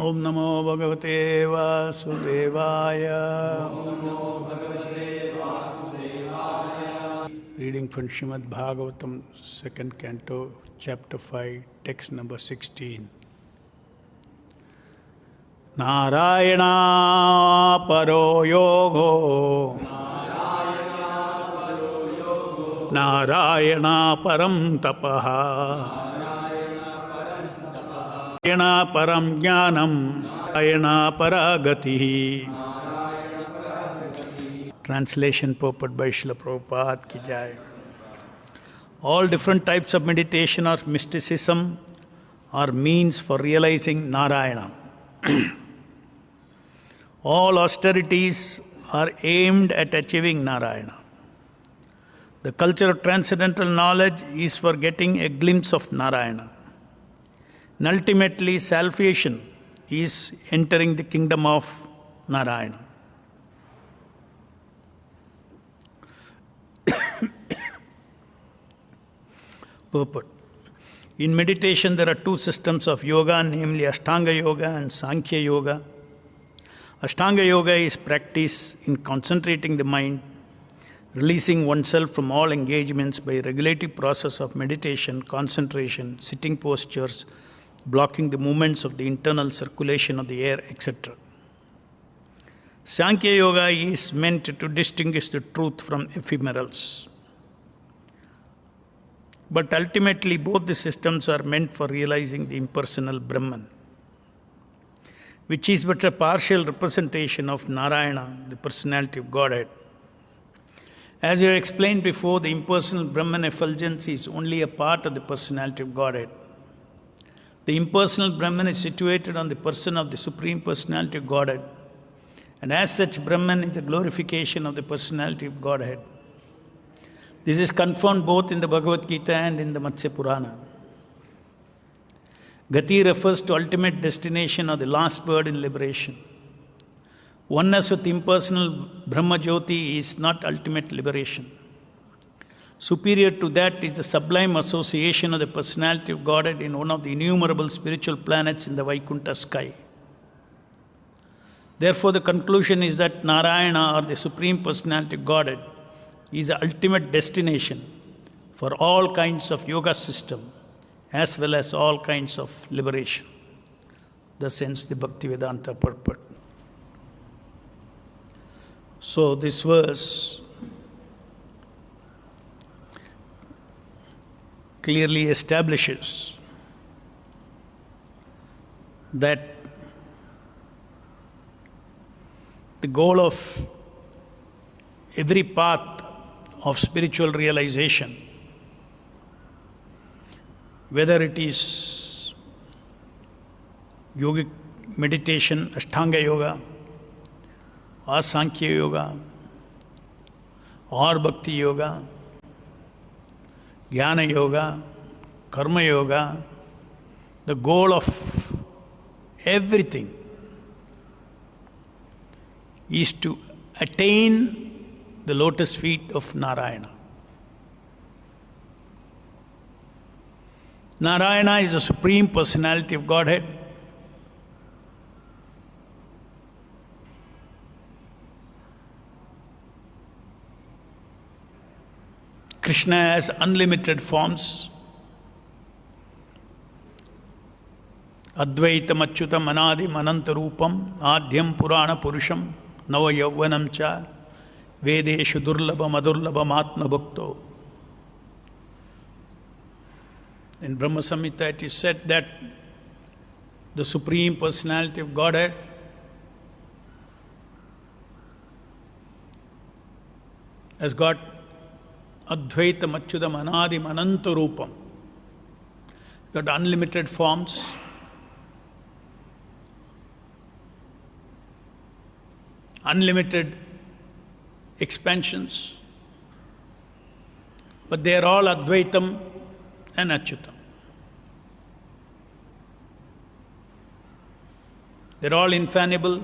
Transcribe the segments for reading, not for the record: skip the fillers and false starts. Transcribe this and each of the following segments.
Om Namo Bhagavate Vasudevaya. Reading from Srimad Bhagavatam, 2nd Canto, Chapter 5, Text number 16. Narayana Paro Yogo. Narayana Param Tapaha. Narayana Param Jnanam. Narayana Paragati. Translation purport by Srila Prabhupada ki jai. All different types of meditation or mysticism are means for realizing Narayana. All austerities are aimed at achieving Narayana. The culture of transcendental knowledge is for getting a glimpse of Narayana. And ultimately, salvation is entering the kingdom of Narayana. Purport. In meditation, there are two systems of yoga, namely Ashtanga Yoga and Sankhya Yoga. Ashtanga Yoga is practice in concentrating the mind, releasing oneself from all engagements by a regulative process of meditation, concentration, sitting postures, blocking the movements of the internal circulation of the air, etc. Sankhya Yoga is meant to distinguish the truth from ephemerals. But ultimately, both the systems are meant for realizing the impersonal Brahman, which is but a partial representation of Narayana, the personality of Godhead. As I explained before, the impersonal Brahman effulgence is only a part of the personality of Godhead. The impersonal Brahman is situated on the person of the Supreme Personality of Godhead, and as such, Brahman is a glorification of the personality of Godhead. This is confirmed both in the Bhagavad Gita and in the Matsya Purana. Gati refers to ultimate destination or the last word in liberation. Oneness with impersonal Brahma Jyoti is not ultimate liberation. Superior to that is the sublime association of the personality of Godhead in one of the innumerable spiritual planets in the Vaikuntha sky. Therefore, the conclusion is that Narayana, or the Supreme Personality of Godhead, is the ultimate destination for all kinds of yoga system as well as all kinds of liberation. Thus ends the Bhaktivedanta purport. So this verse clearly establishes that the goal of every path of spiritual realization, whether it is yogic meditation, Ashtanga Yoga, or Sankhya Yoga, or Bhakti Yoga, Jnana Yoga, Karma Yoga, the goal of everything is to attain the lotus feet of Narayana. Narayana is the Supreme Personality of Godhead. Krishna has unlimited forms. Advaitam Achyutam Anadim Anantarupam Adhyam Purana Purusham Nava Yavvanam Cha Vedeshu Durlabha Madurlabha Matma Bhakto. In Brahma Samhita it is said that the Supreme Personality of Godhead has got Advaitam Achyutam Anadim Anantarupam, got unlimited forms, unlimited expansions, but they are all Advaitam and Achyutam. They're all infallible.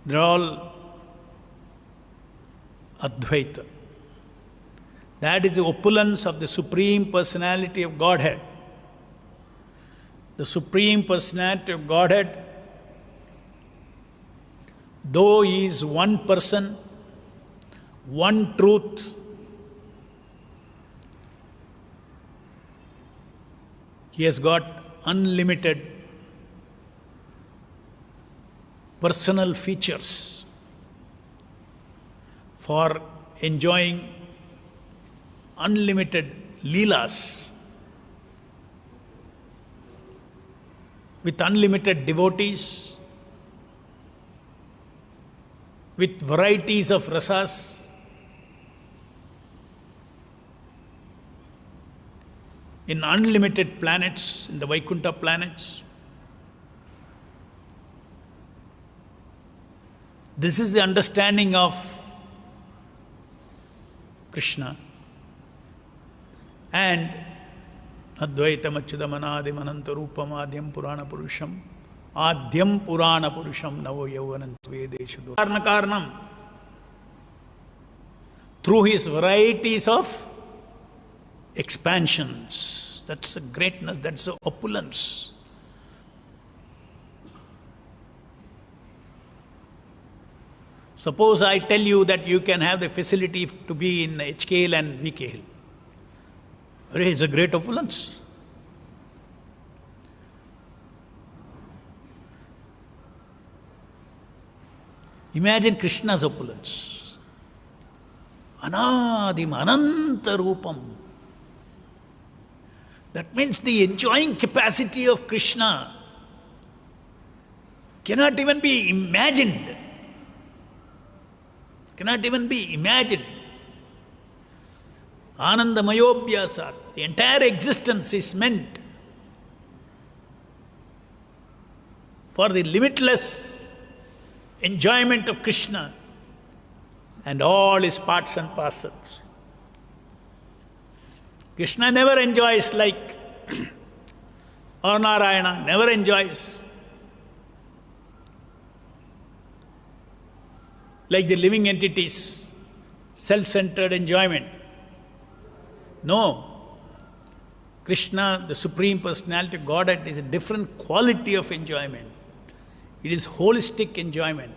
They're all Advaita. That is the opulence of the Supreme Personality of Godhead. the Supreme Personality of Godhead, though He is one person, one truth, He has got unlimited personal features for enjoying unlimited leelas with unlimited devotees, with varieties of rasas, in unlimited planets, in the Vaikuntha planets. This is the understanding of Krishna. And Advaitam Achyudam Anadim Ananta Rupam Adyam Purana Purusham Adyam Purana Purusham Navo Yauvanam Vedeshu Karna Karnam. Through His varieties of expansions. That's the greatness, that's the opulence. Suppose I tell you that you can have the facility to be in HKL and VKL. It's a great opulence. Imagine Krishna's opulence. Anadim Ananta Rupam. That means the enjoying capacity of Krishna cannot even be imagined. Cannot even be imagined. Anandamayobhyasat. The entire existence is meant for the limitless enjoyment of Krishna and all His parts and parcels. Krishna never enjoys like, or Narayana never enjoys like the living entities, self-centered enjoyment. No. Krishna, the Supreme Personality of Godhead, is a different quality of enjoyment. It is holistic enjoyment.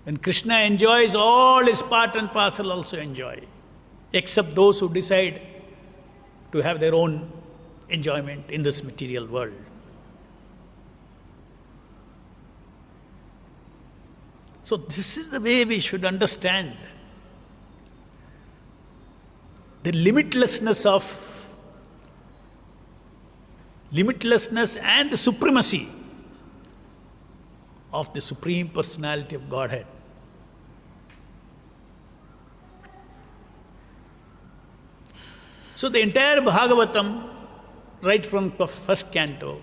When Krishna enjoys, all His part and parcel also enjoy, except those who decide to have their own enjoyment in this material world. So this is the way we should understand the limitlessness and the supremacy of the Supreme Personality of Godhead. So the entire Bhagavatam, right from the first canto,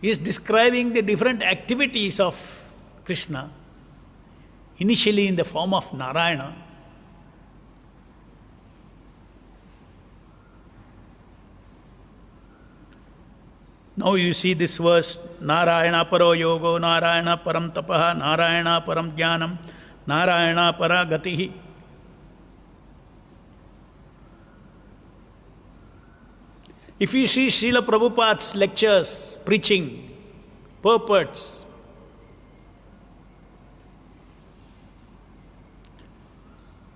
is describing the different activities of Krishna, initially in the form of Narayana, now you see this verse, Narayana paro yogo, Narayana param tapaha, Narayana param jnanam, Narayana para gatihi. If you see Srila Prabhupada's lectures, preaching, purports,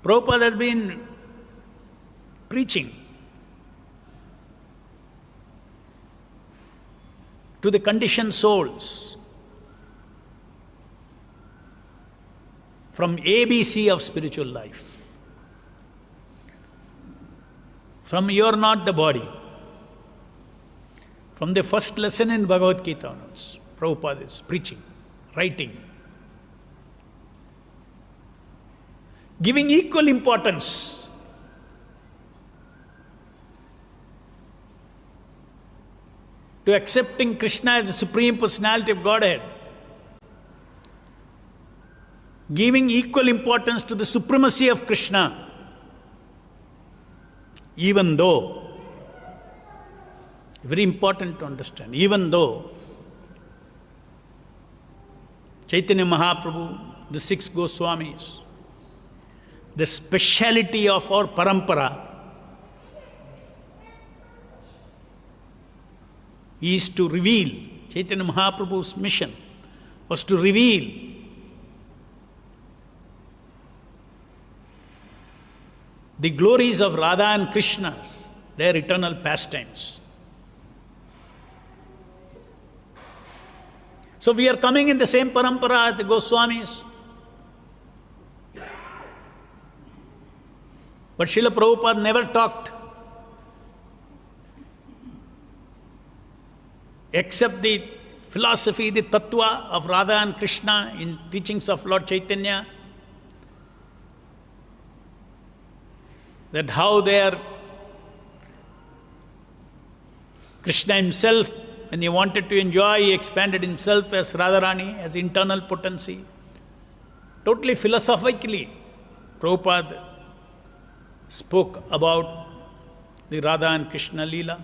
Prabhupada has been preaching to the conditioned souls from ABC of spiritual life. From "you are not the body." From the first lesson in Bhagavad Gita onwards, Prabhupada is preaching, writing, giving equal importance to accepting Krishna as the Supreme Personality of Godhead, giving equal importance to the supremacy of Krishna, even though, very important to understand, even though Chaitanya Mahaprabhu, the 6 Goswamis, the speciality of our parampara is to reveal. Chaitanya Mahaprabhu's mission was to reveal the glories of Radha and Krishna's, their eternal pastimes. So we are coming in the same parampara as the Goswamis. But Srila Prabhupada never talked except the philosophy, the tattva of Radha and Krishna in teachings of Lord Chaitanya, that how they are, Krishna himself, when he wanted to enjoy, he expanded himself as Radharani, as internal potency. Totally philosophically, Prabhupada spoke about the Radha and Krishna Leela.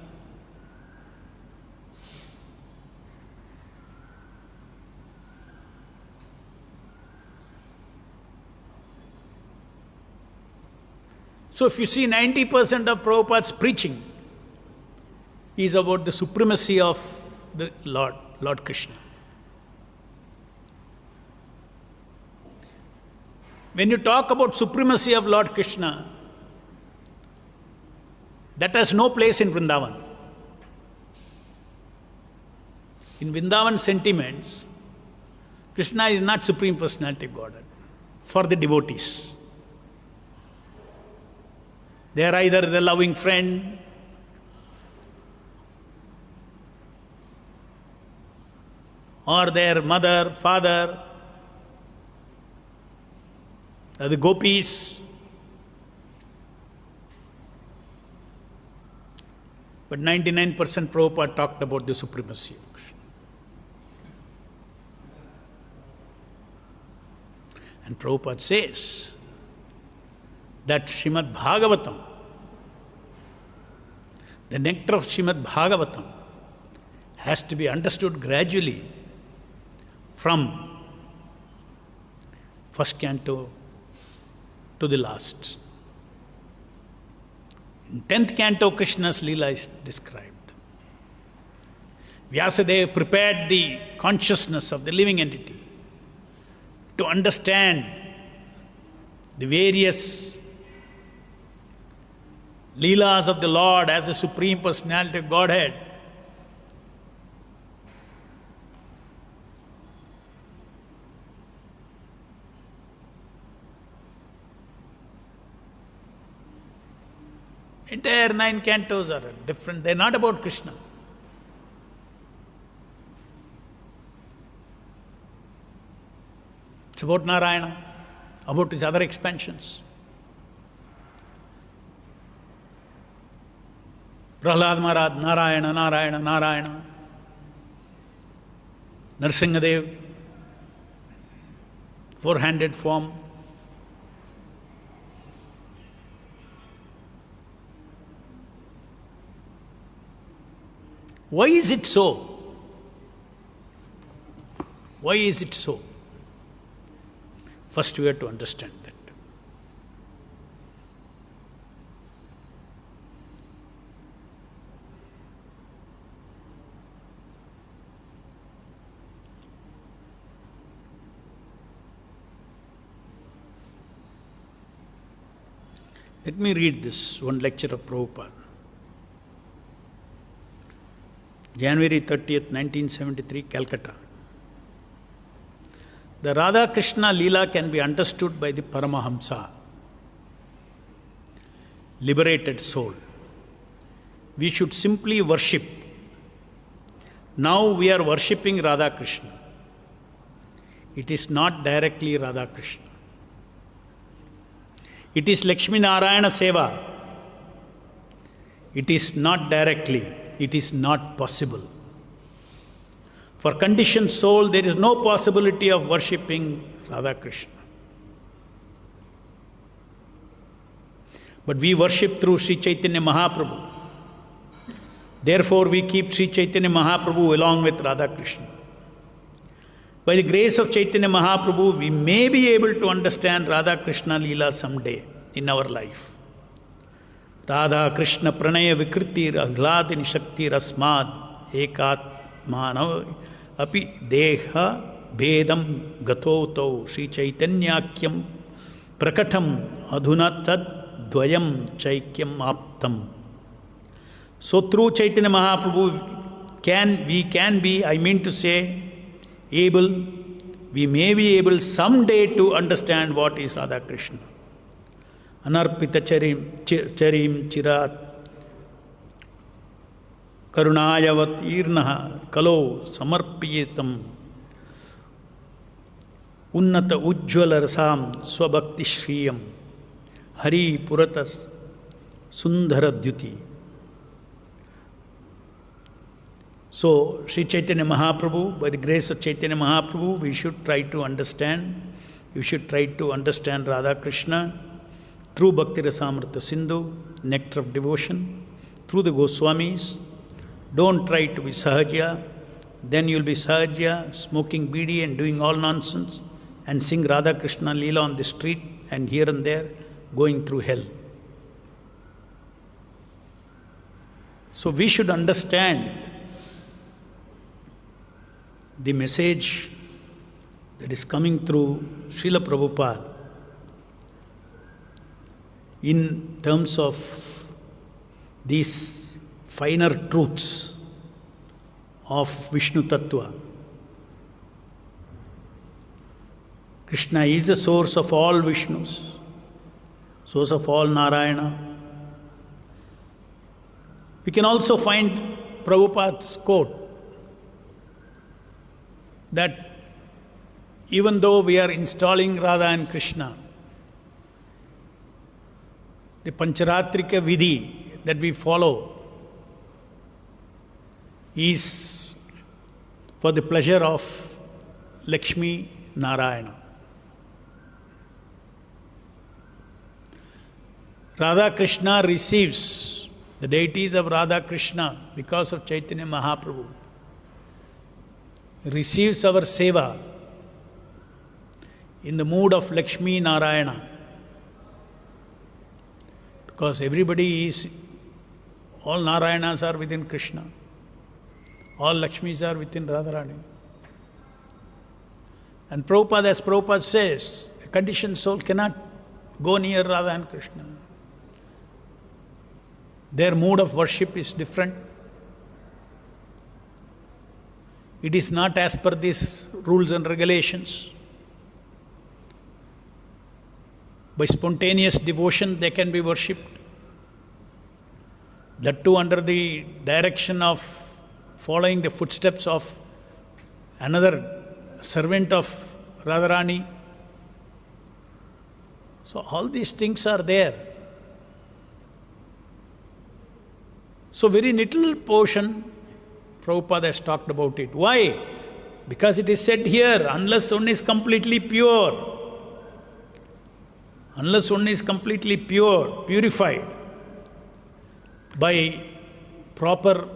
So if you see 90% of Prabhupada's preaching is about the supremacy of the Lord Krishna. When you talk about supremacy of Lord Krishna, that has no place in Vrindavan. In Vrindavan sentiments, Krishna is not Supreme Personality of Godhead for the devotees. They are either the loving friend, or their mother, father, or the gopis. But 99% Prabhupada talked about the supremacy of Krishna. And Prabhupada says that Srimad Bhagavatam, the nectar of Srimad Bhagavatam, has to be understood gradually from first canto to the last. In 10th canto, Krishna's Leela is described. Vyasadeva prepared the consciousness of the living entity to understand the various Leelas of the Lord as the Supreme Personality of Godhead. Entire 9 cantos are different. They're not about Krishna. It's about Narayana, about his other expansions. Prahlad Maharaj, Narayana, Narayana, Narayana. Nrsimhadev, four-handed form. Why is it so? Why is it so? First we have to understand that. Let me read this one lecture of Prabhupada. January 30th, 1973, Calcutta. The Radha Krishna Leela can be understood by the Paramahamsa, liberated soul. We should simply worship. Now we are worshipping Radha Krishna. It is not directly Radha Krishna. It is Lakshmi Narayana Seva. It is not directly. It is not possible. For conditioned soul, there is no possibility of worshipping Radha Krishna. But we worship through Sri Chaitanya Mahaprabhu. Therefore, we keep Sri Chaitanya Mahaprabhu along with Radha Krishna. By the grace of Chaitanya Mahaprabhu, we may be able to understand Radha Krishna Leela someday in our life. Radha Krishna Pranaya Vikritir Ahladini Shakti Rasmad ekatmanav api deha bhedam gatotau Sri Chaitanyakyam prakatam adhuna tad dvayam chaikyam aptam. So through Chaitanya Mahaprabhu we can be, I mean to say, we may be able someday to understand what is Radha Krishna. Anarpita charim chirat karunayavat irnaha kalo samarpiyetam unnata ujjvala rasam swabhakti shriyam hari puratas sundara dyuti. So, Sri Chaitanya Mahaprabhu, by the grace of Chaitanya Mahaprabhu, we should try to understand. You should try to understand Radha Krishna through Bhakti Rasamrita Sindhu, nectar of devotion, through the Goswamis. Don't try to be Sahaja. Then you'll be Sahaja, smoking bidi and doing all nonsense, and sing Radha Krishna Leela on the street and here and there, going through hell. So we should understand the message that is coming through Srila Prabhupada in terms of these finer truths of Vishnu Tattva. Krishna is the source of all Vishnus, source of all Narayana. We can also find Prabhupada's quote that even though we are installing Radha and Krishna, the Pancharatriki Vidhi that we follow is for the pleasure of Lakshmi Narayana. Radha Krishna receives, the deities of Radha Krishna, because of Chaitanya Mahaprabhu, receives our seva in the mood of Lakshmi Narayana. Because everybody is, all Narayanas are within Krishna. All Lakshmis are within Radharani. And Prabhupada, as Prabhupada says, a conditioned soul cannot go near Radha and Krishna. Their mood of worship is different. It is not as per these rules and regulations. By spontaneous devotion, they can be worshipped. That too under the direction of following the footsteps of another servant of Radharani. So all these things are there. So very little portion Prabhupada has talked about it. Why? Because it is said here, unless one is completely pure, purified by proper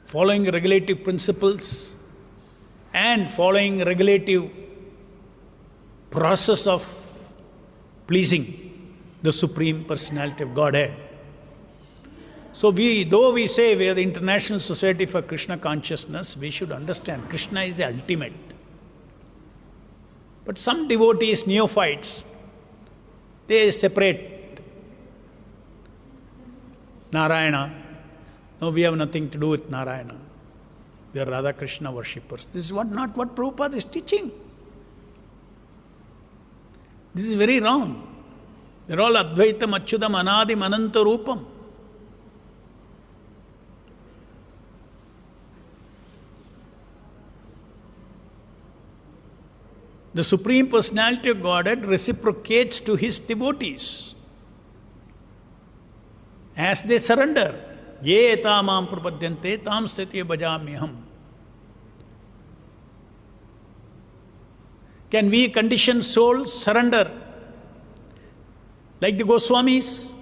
following regulative principles and following regulative process of pleasing the Supreme Personality of Godhead. So though we say we are the International Society for Krishna Consciousness, we should understand Krishna is the ultimate. But some devotees, neophytes, they separate Narayana. No, we have nothing to do with Narayana. We are Radha Krishna worshippers. This is not what Prabhupada is teaching. This is very wrong. They are all Advaitam, Achyutam, Anadim, Ananta Rupam. The Supreme Personality of Godhead reciprocates to His devotees as they surrender. Ye etamam prapadyante tam sthitye bhajamyaham. Can we conditioned souls surrender like the Goswamis?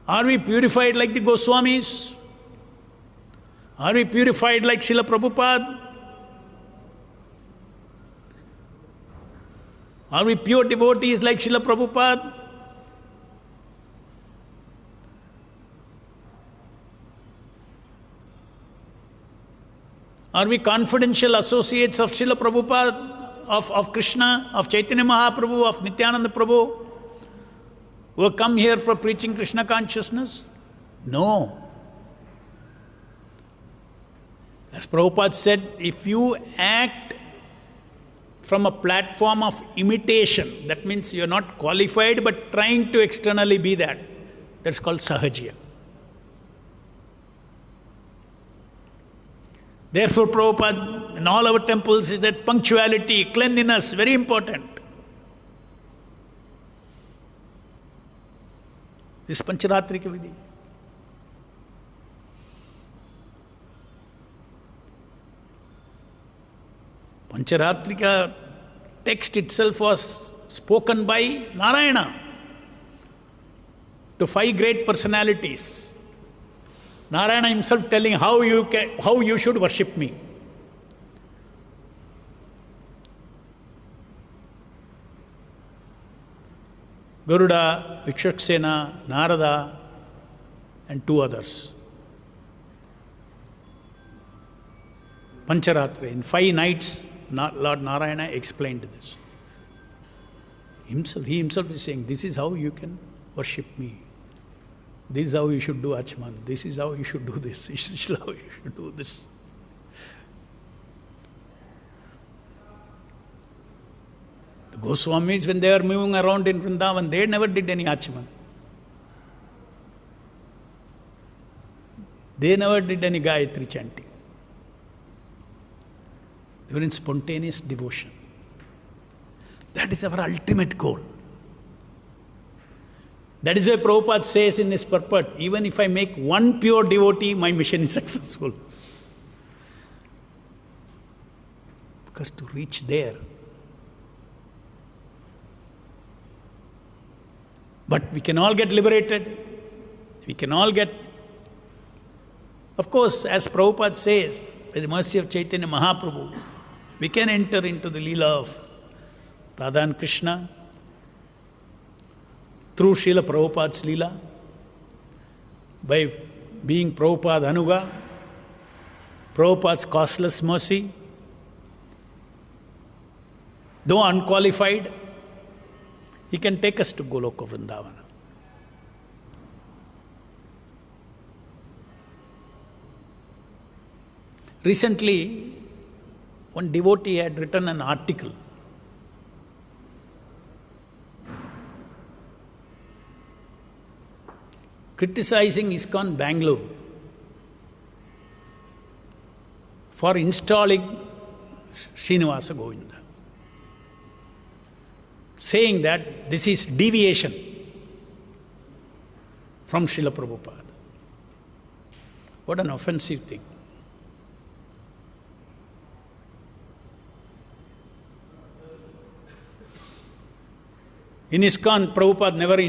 Are we purified like the Goswamis? Are we purified like Srila Prabhupada? Are we pure devotees like Srila Prabhupada? Are we confidential associates of Srila Prabhupada, of Krishna, of Chaitanya Mahaprabhu, of Nityananda Prabhu, who have come here for preaching Krishna consciousness? No. As Prabhupada said, if you act from a platform of imitation, that means you are not qualified but trying to externally be that, that's called Sahajya. Therefore, Prabhupada, in all our temples, is that punctuality, cleanliness, very important. This Pancharatriki Vidhi. Pancharatrika text itself was spoken by Narayana to 5 great personalities. Narayana himself telling how you should worship me. Garuda, Vikshaksena, Narada, and 2 others. Pancharatra. In 5 nights, Lord Narayana explained this. He himself is saying, this is how you can worship me. This is how you should do Achman. This is how you should do this. This is how you should do this. The Goswamis, when they were moving around in Vrindavan, they never did any Achman. They never did any Gayatri chanting. They were in spontaneous devotion. That is our ultimate goal. That is why Prabhupada says in his purport, even if I make 1 pure devotee, my mission is successful. Because to reach there. But we can all get liberated. We can all get... Of course, as Prabhupada says, by the mercy of Chaitanya Mahaprabhu, we can enter into the Leela of Radha and Krishna through Srila Prabhupada's Leela, by being Prabhupada Anuga, Prabhupada's costless mercy. Though unqualified, he can take us to Goloka Vrindavana. Recently, one devotee had written an article criticizing ISKCON Bangalore for installing Srinivasa Govinda, saying that this is deviation from Srila Prabhupada. What an offensive thing. In ISKCON, Prabhupada never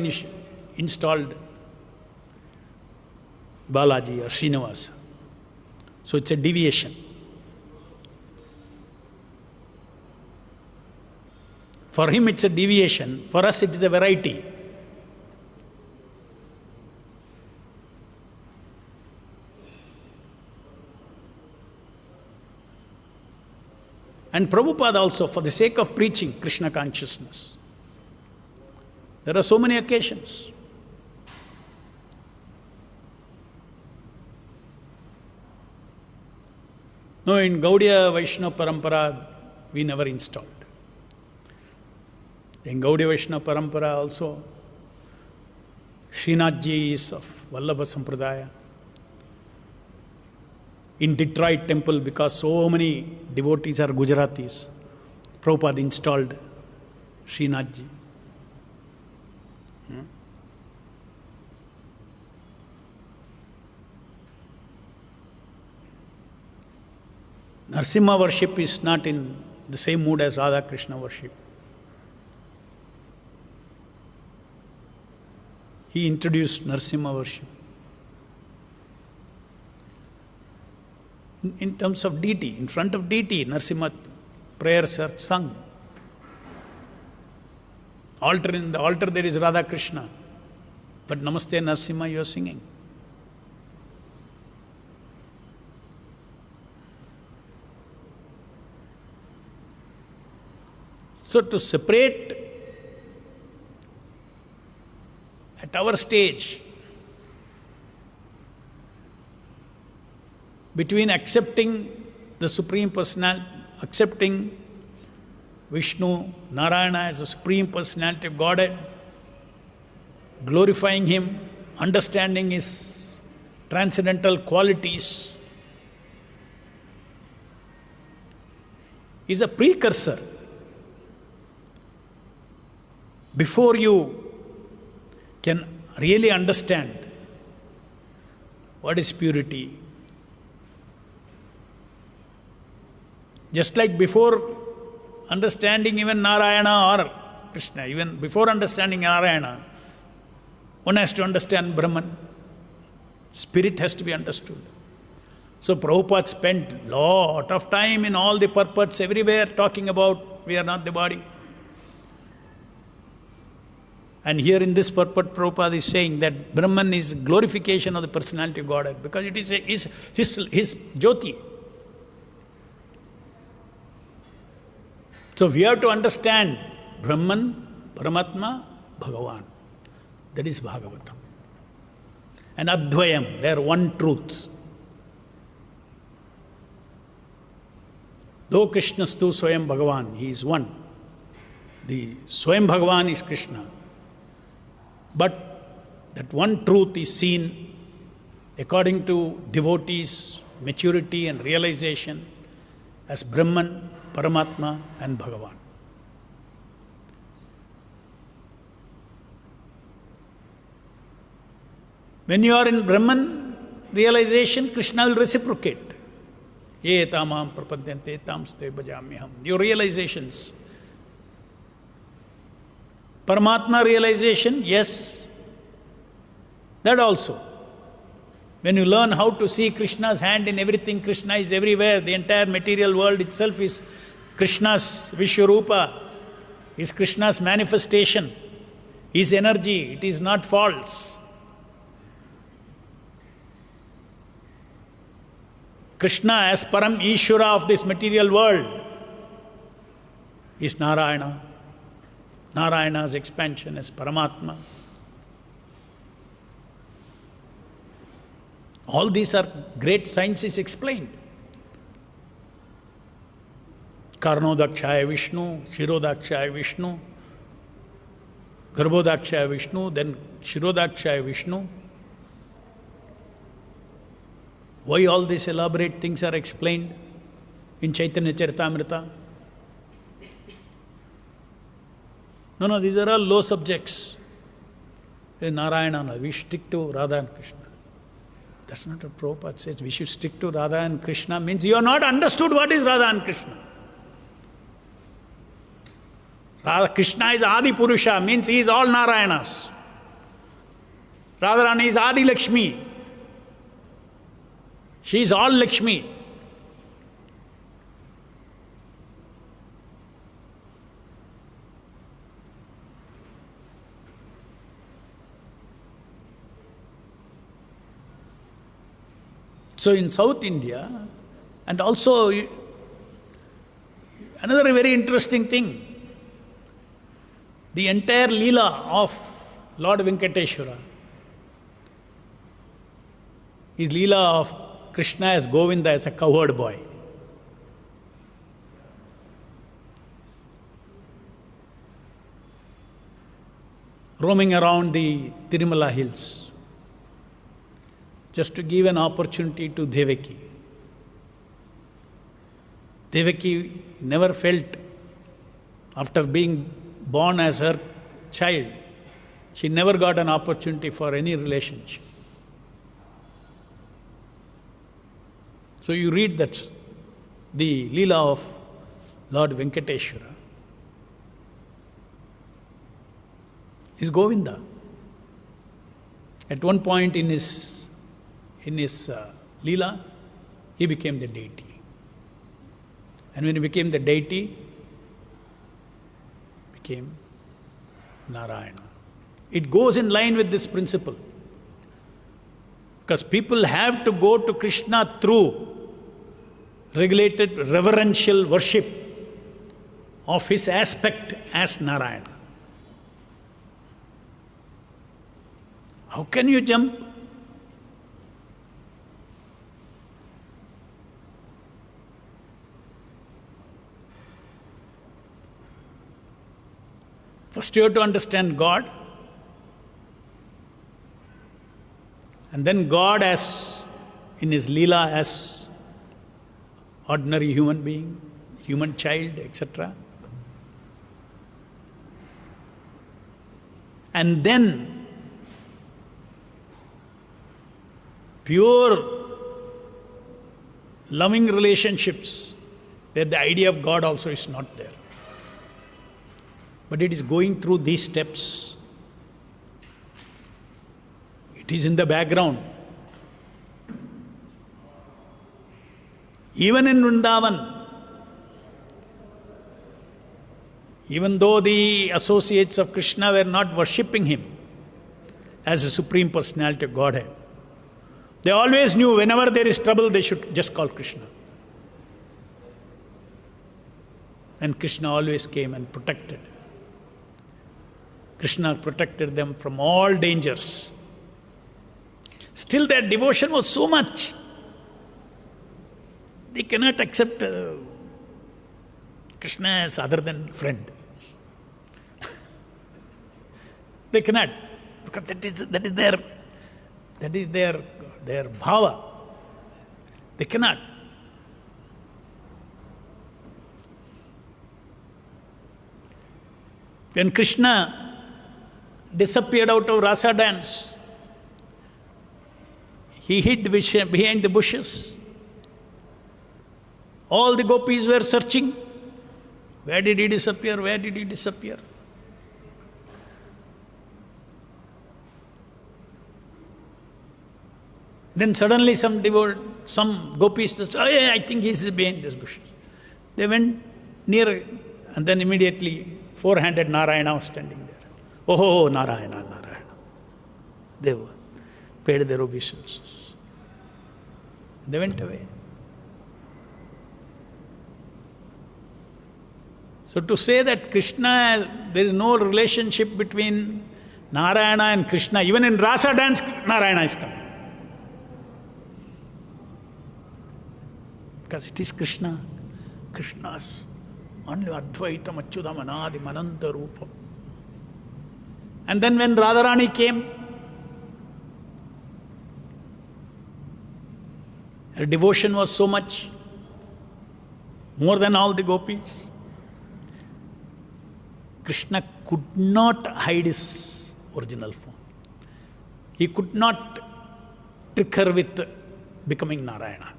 installed Balaji or Srinivasa. So it's a deviation. For him it's a deviation, for us it is a variety. And Prabhupada also, for the sake of preaching Krishna consciousness. There are so many occasions. No, in Gaudiya Vaishnava Parampara, we never installed. In Gaudiya Vaishnava Parampara also, Srinathji is of Vallabha Sampradaya. In Detroit temple, because so many devotees are Gujaratis, Prabhupada installed Srinathji. Narsimha worship is not in the same mood as Radha Krishna worship. He introduced Narsimha worship. In terms of deity, in front of deity, Narsimha prayers are sung. In the altar there is Radha Krishna, but Namaste Narsimha you are singing. So to separate at our stage between accepting the Supreme Personality, accepting Vishnu, Narayana as the Supreme Personality of Godhead, glorifying Him, understanding His transcendental qualities, is a precursor. Before you can really understand what is purity, just like before understanding even Narayana or Krishna, even before understanding Narayana, one has to understand Brahman. Spirit has to be understood. So Prabhupada spent lot of time in all the purports everywhere talking about we are not the body. And here in this purport, Prabhupada is saying that Brahman is glorification of the personality of Godhead because it is his Jyoti. So we have to understand Brahman, Paramatma, Bhagavan. That is Bhagavatam. And Advayam, they are one truth. Though Krishnastu Swayam Bhagavan, he is one. The Swayam Bhagavan is Krishna. But that one truth is seen according to devotees' maturity and realization as Brahman, Paramatma and Bhagavan. When you are in Brahman realization, Krishna will reciprocate. Ye tamam prapadyante tamste bhajamyaham. Your realizations. Paramatma realization, yes. That also. When you learn how to see Krishna's hand in everything, Krishna is everywhere. The entire material world itself is Krishna's Vishwarupa, is Krishna's manifestation, His energy. It is not false. Krishna as Param Ishvara of this material world is Narayana. Narayana's expansion as Paramatma. All these are great sciences explained. Karnodakshaya Vishnu, Shirodakshaya Vishnu, Garbhodakshaya Vishnu, then Shirodakshaya Vishnu. Why all these elaborate things are explained in Chaitanya Charitamrita? No, these are all low subjects. In Narayana, we stick to Radha and Krishna. That's not what Prabhupada says. We should stick to Radha and Krishna means you have not understood what is Radha and Krishna. Radha, Krishna is Adi Purusha, means he is all Narayanas. Radharani is Adi Lakshmi. She is all Lakshmi. So in South India, and also another very interesting thing, the entire Leela of Lord Venkateshwara is Leela of Krishna as Govinda, as a cowherd boy. Roaming around the Tirumala hills, just to give an opportunity to Devaki. Devaki never felt, after being born as her child, she never got an opportunity for any relationship. So you read that, the Leela of Lord Venkateshwara is Govinda. At one point in his Leela, he became the deity. And when he became the deity, became Narayana. It goes in line with this principle. Because people have to go to Krishna through regulated reverential worship. of his aspect as Narayana. How can you jump? First you have to understand God, and then God as in his Leela as ordinary human being, human child, etc. And then pure loving relationships where the idea of God also is not there. But it is going through these steps. It is in the background. Even in Vrindavan, even though the associates of Krishna were not worshipping him as a Supreme Personality of Godhead, they always knew whenever there is trouble, they should just call Krishna. And Krishna always came and protected. Krishna protected them from all dangers. Still their devotion was so much. They cannot accept Krishna as other than friend. They cannot, because that is their bhava. They cannot. When Krishna disappeared out of rasa dance, he hid behind the bushes. All the gopis were searching. Where did he disappear? Where did he disappear? Then suddenly some gopis said, "Oh yeah, I think he is behind this bushes." They went near, and then immediately four-handed Narayana was standing there. Oh, Narayana, Narayana. They paid their obeisances. They went away. So to say that Krishna, there is no relationship between Narayana and Krishna, even in rasa dance, Narayana is coming. Because it is Krishna. Krishna's only Advaitam Achyudam Anadi Mananta Rupam. And then when Radharani came, her devotion was so much, more than all the gopis. Krishna could not hide his original form. He could not trick her with becoming Narayana.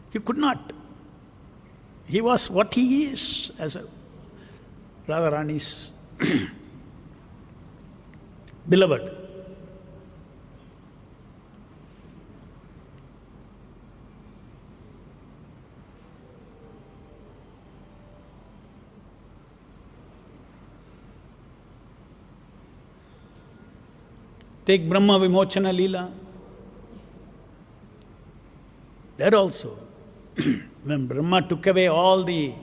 He could not. He was what he is as a Radharani's beloved. Take Brahma Vimochana Leela. There also, when Brahma took away all the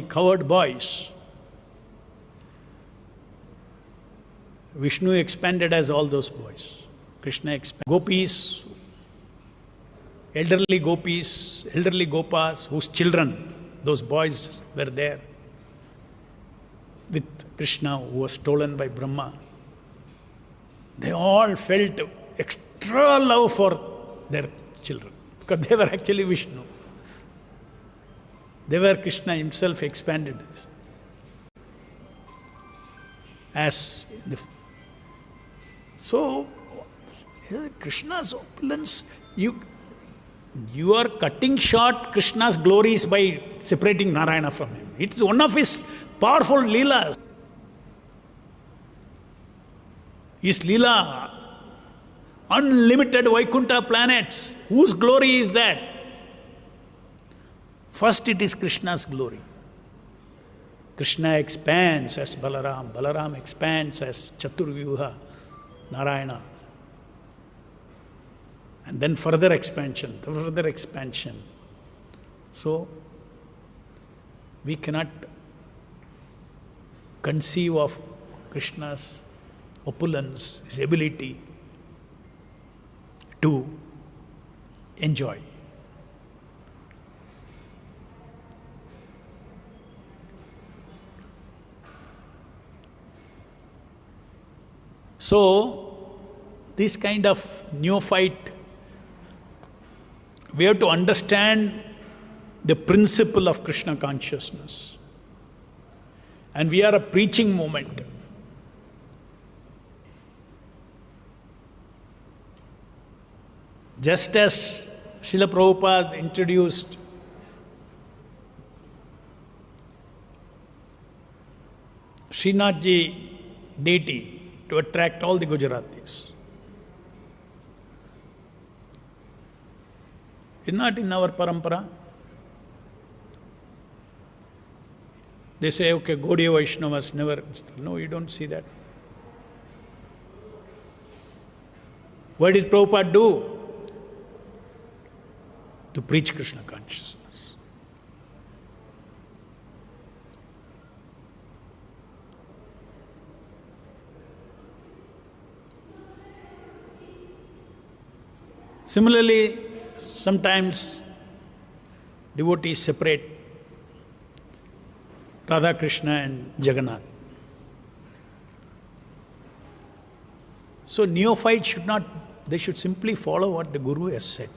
coward boys, Vishnu expanded as all those boys. Krishna expanded. Gopis, elderly gopas, whose children, those boys were there with Krishna, who was stolen by Brahma. They all felt extra love for their children, because they were actually Vishnu. They were Krishna himself expanded. So, Krishna's opulence, you are cutting short Krishna's glories by separating Narayana from him. It is one of his powerful Leelas. His Leela, unlimited Vaikuntha planets, whose glory is that? First it is Krishna's glory. Krishna expands as Balaram, Balaram expands as Chaturvyuha, Narayana. And then further expansion. So, we cannot conceive of Krishna's opulence, his ability to enjoy. So, this kind of neophyte, we have to understand the principle of Krishna consciousness. And we are a preaching movement. Just as Srila Prabhupada introduced Srinathji deity to attract all the Gujaratis. It's not in our parampara. They say, okay, Gaudiya Vaishnavas never. No, you don't see that. What did Prabhupada do? To preach Krishna consciousness. Similarly, sometimes devotees separate Radha Krishna and Jagannath. So neophytes should not, they should simply follow what the Guru has said.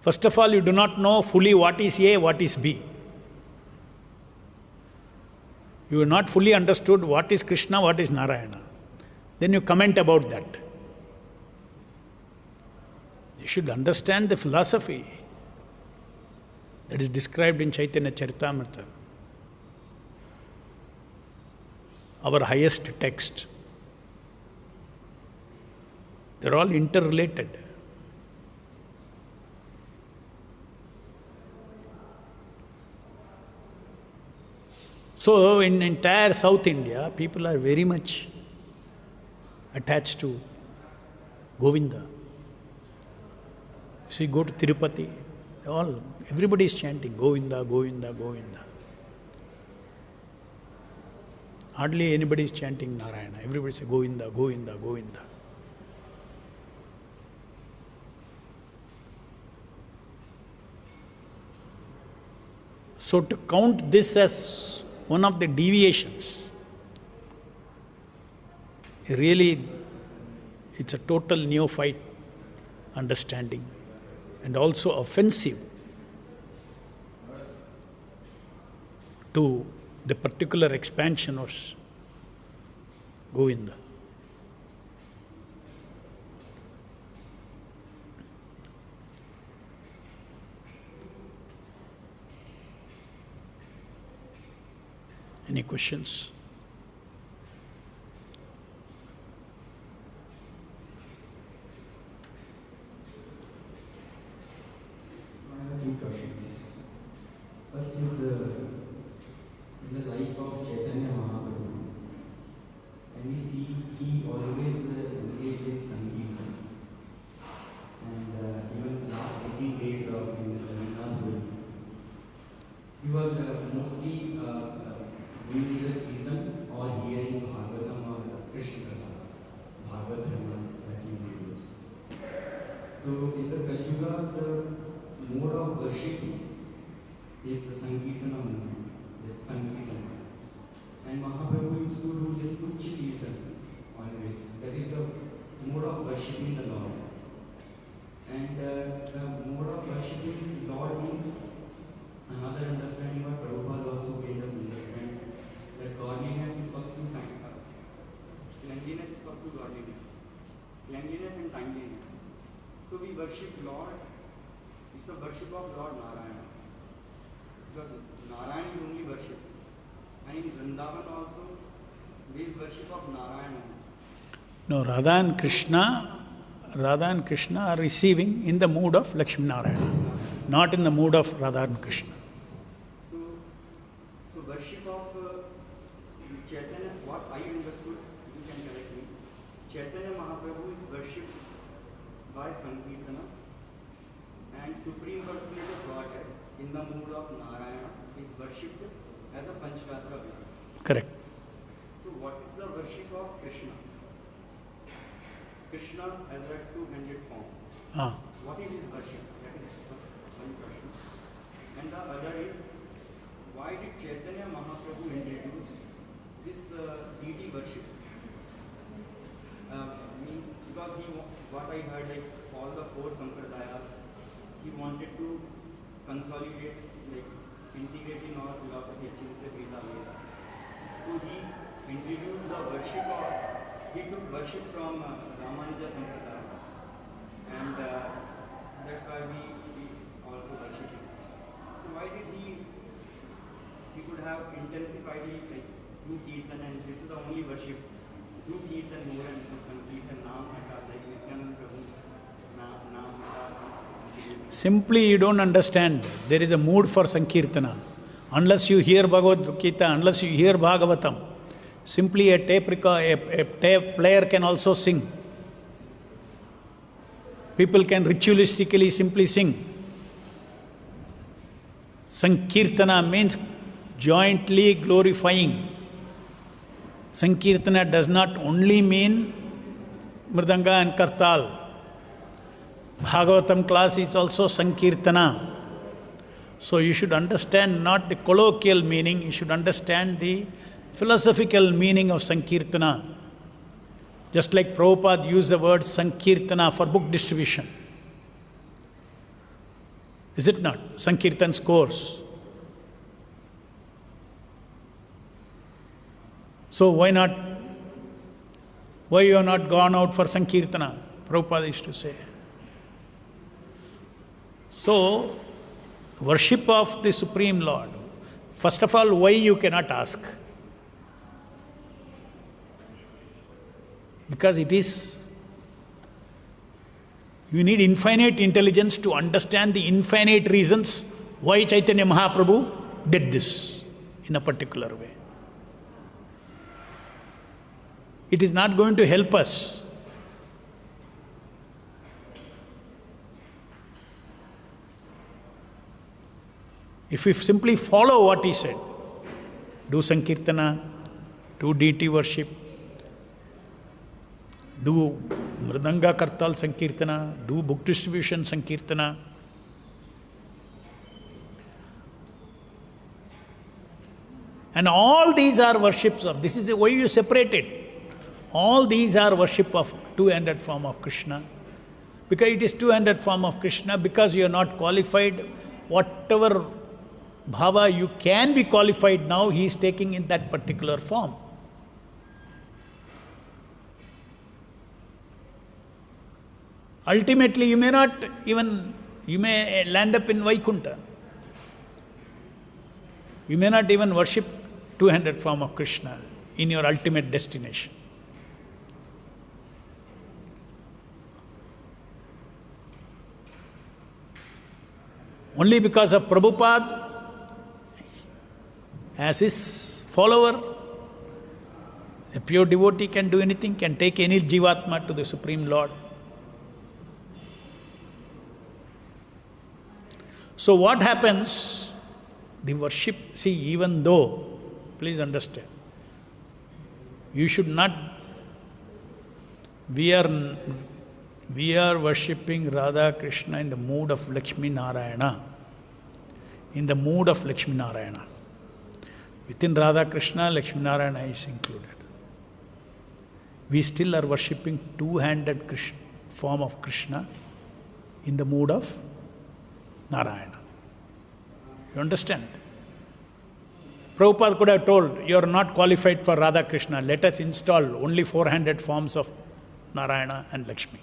First of all, you do not know fully what is A, what is B. You have not fully understood what is Krishna, what is Narayana. Then you comment about that. You should understand the philosophy that is described in Chaitanya Charitamrita, our highest text. They're all interrelated. So in entire South India, people are very much attached to Govinda. See, go to Tirupati, everybody is chanting Govinda, Govinda, Govinda. Hardly anybody is chanting Narayana. Everybody says Govinda, Govinda, Govinda. So to count this as one of the deviations, really, it's a total neophyte understanding and also offensive to the particular expansion of Govinda. Any questions? I have two questions. First is the life of Chaitanya Mahaprabhu. And we see he always engaged in Sangeeta. And even last 18 days of Madhu, he was mostly doing either Kirtan or hearing Bhagavatam or Krishna Katha, Bhagavad Dharma, So in the Kali Yuga, the mode of worship is the Sankirtana movement, the Sankirtana. And Mahaprabhu used to do this Uchi Kirtan always. That is the mode of worshipping the Lord. And the mode of worshipping Lord means another understanding what Prabhupada also made us understand that godliness is first to cleanliness is first to godliness. Cleanliness and timeliness. So we worship Lord, it's a worship of Lord Narayana. Because Narayana is only worship. And in Vrindavan also, there is worship of Narayana. No, Radha and Krishna are receiving in the mood of Lakshmi Narayana, not in the mood of Radha and Krishna. So worship of Chaitanya, what I understood, you can correct me. Chaitanya Mahaprabhu is worshipped by Sankirtana Supreme Personality of Godhead in the mood of Narayana is worshipped as a Pancharatriki. Correct. So what is the worship of Krishna? Krishna has a two-handed form. What is his worship? That is one question. And the other is, why did Chaitanya Mahaprabhu introduce this deity worship? Means because what I heard, like all the four sampradayas, he wanted to consolidate, like integrate in our philosophy, Veda. So he introduced the worship of, he took worship from Ramanuja Sampradaya, and that's why we also worship him. So why did he could have intensified it, like do Kirtan, and this is the only worship, do Kirtan more and Sankirtan, Naam Hata, like Nityananda Prabhu, Naam Hata. Simply you don't understand. There is a mood for Sankirtana. Unless you hear Bhagavad Gita, unless you hear Bhagavatam, simply a tape player can also sing. People can ritualistically simply sing. Sankirtana means jointly glorifying. Sankirtana does not only mean Mridanga and Kartal. Bhagavatam class is also Sankirtana. So you should understand not the colloquial meaning, you should understand the philosophical meaning of Sankirtana. Just like Prabhupada used the word Sankirtana for book distribution. Is it not? Sankirtan scores. So why you have not gone out for Sankirtana? Prabhupada used to say. So, worship of the Supreme Lord. First of all, why you cannot ask? Because it is, you need infinite intelligence to understand the infinite reasons why Chaitanya Mahaprabhu did this in a particular way. It is not going to help us. If we simply follow what he said, do Sankirtana, do deity worship, do Mridanga Kartal Sankirtana, do book distribution Sankirtana, and all these are worships of, this is the way you separate it. All these are worship of two-handed form of Krishna. Because it is two-handed form of Krishna, because you are not qualified, whatever bhava you can be qualified now, he is taking in that particular form. Ultimately, you may land up in Vaikuntha. You may not even worship two-handed form of Krishna in your ultimate destination. Only because of Prabhupada, as his follower, a pure devotee can do anything, can take any Jivatma to the Supreme Lord. So what happens? The worship, see, even though, please understand, you should not, we are worshipping Radha Krishna in the mood of Lakshmi Narayana. In the mood of Lakshmi Narayana. Within Radha Krishna, Lakshmi Narayana is included. We still are worshipping two-handed form of Krishna in the mood of Narayana. You understand? Prabhupada could have told, you are not qualified for Radha Krishna, let us install only four-handed forms of Narayana and Lakshmi.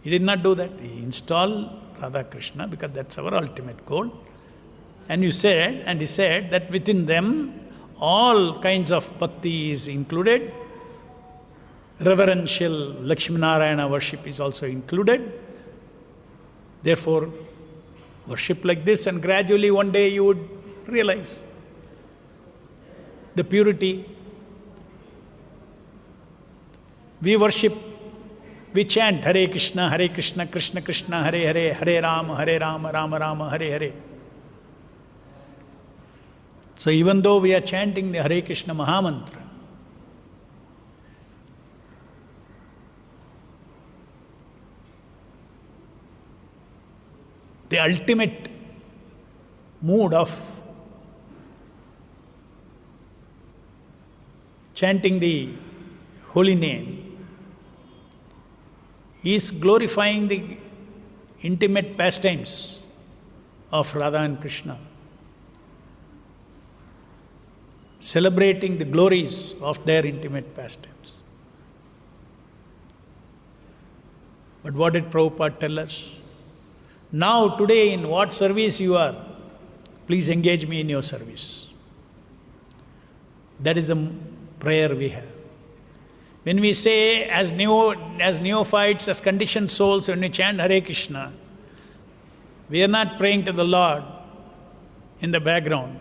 He did not do that. He installed Radha Krishna because that's our ultimate goal. And he said that within them all kinds of bhakti is included. Reverential Lakshmi Narayana worship is also included. Therefore, worship like this, and gradually one day you would realize the purity. We worship We chant Hare Krishna, Krishna Krishna, Hare Hare, Hare Rama, Rama Rama, Hare Hare. So even though we are chanting the Hare Krishna Mahamantra, the ultimate mood of chanting the holy name is glorifying the intimate pastimes of Radha and Krishna, celebrating the glories of their intimate pastimes. But what did Prabhupada tell us? Now, today, in what service you are, please engage me in your service. That is the prayer we have. When we say, as neophytes, as conditioned souls, when we chant Hare Krishna, we are not praying to the Lord in the background.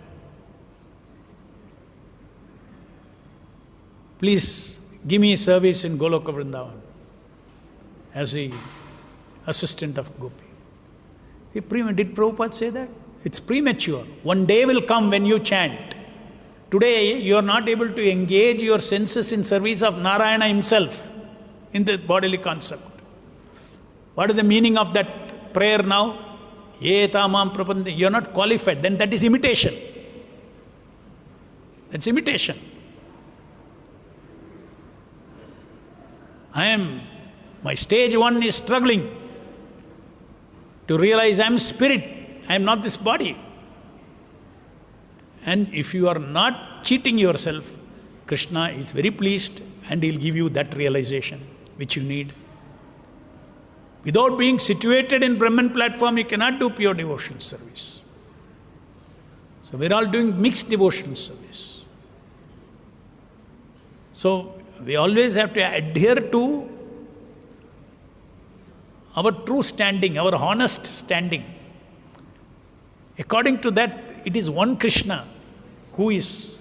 Please give me service in Goloka Vrindavan as the assistant of Gopi. Did Prabhupada say that? It's premature. One day will come when you chant. Today, you are not able to engage your senses in service of Narayana himself in the bodily concept. What is the meaning of that prayer now? Ye tamam prapandi. You are not qualified. Then that is imitation. That's imitation. My stage one is struggling to realize I am spirit, I am not this body. And if you are not cheating yourself, Krishna is very pleased and he'll give you that realization which you need. Without being situated in Brahman platform, you cannot do pure devotion service. So we're all doing mixed devotion service. So we always have to adhere to our true standing, our honest standing. According to that, it is one Krishna who is.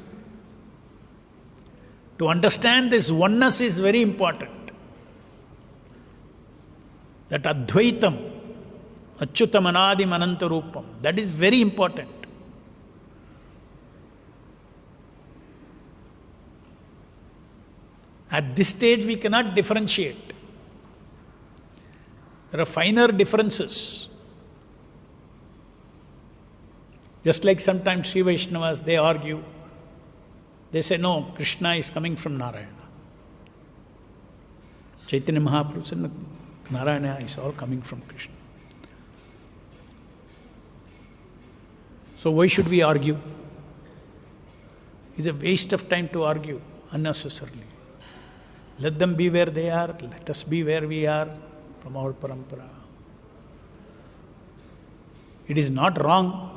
To understand this oneness is very important. That Advaitam, Achyutam Anadim Anantarupam, that is very important. At this stage, we cannot differentiate. There are finer differences. Just like sometimes Sri Vaishnavas, they argue. They say, no, Krishna is coming from Narayana. Chaitanya Mahaprabhu said, no, Narayana is all coming from Krishna. So why should we argue? It's a waste of time to argue unnecessarily. Let them be where they are, let us be where we are from our parampara. It is not wrong,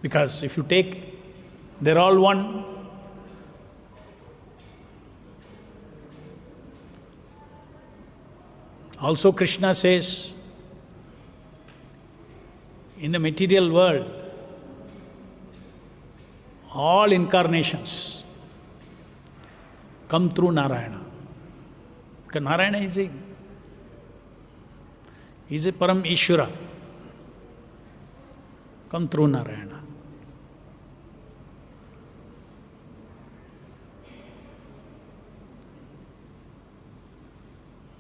because if you take, they're all one. Also Krishna says, in the material world, all incarnations come through Narayana. Because Narayana is a Param Ishvara. Come through Narayana.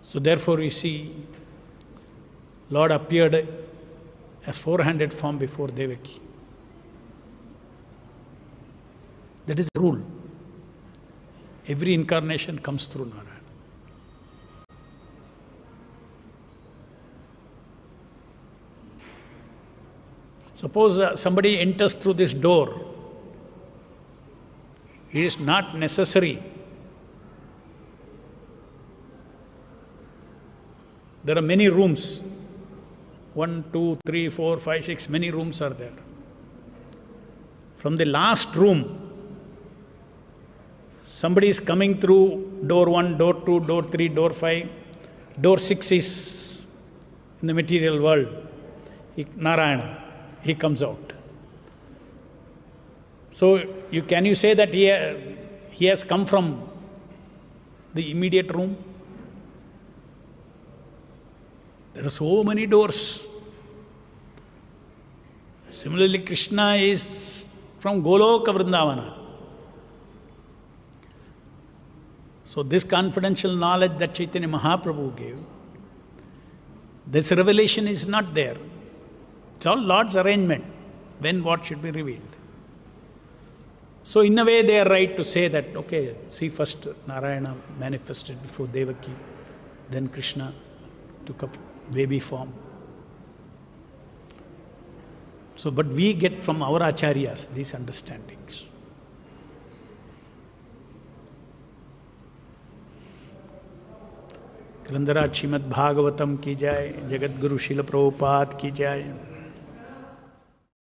So therefore you see, Lord appeared as four-handed form before Devaki. That is the rule. Every incarnation comes through Narayana. Suppose somebody enters through this door. It is not necessary. There are many rooms. 1, 2, 3, 4, 5, 6, many rooms are there. From the last room, somebody is coming through door 1, door 2, door 3, door 5. Door 6 is in the material world. Narayana. He comes out. So can you say that he has come from the immediate room. There are so many doors. Similarly, Krishna is from Goloka Vrindavana. So this confidential knowledge that Chaitanya Mahaprabhu gave, this revelation is not there. It's all Lord's arrangement, when what should be revealed. So in a way they are right to say that, okay, see, first Narayana manifested before Devaki, then Krishna took up baby form. So, but we get from our acharyas these understandings. Grandharaj Srimad Bhagavatam ki jai, Jagat Guru Srila Prabhupada ki jai.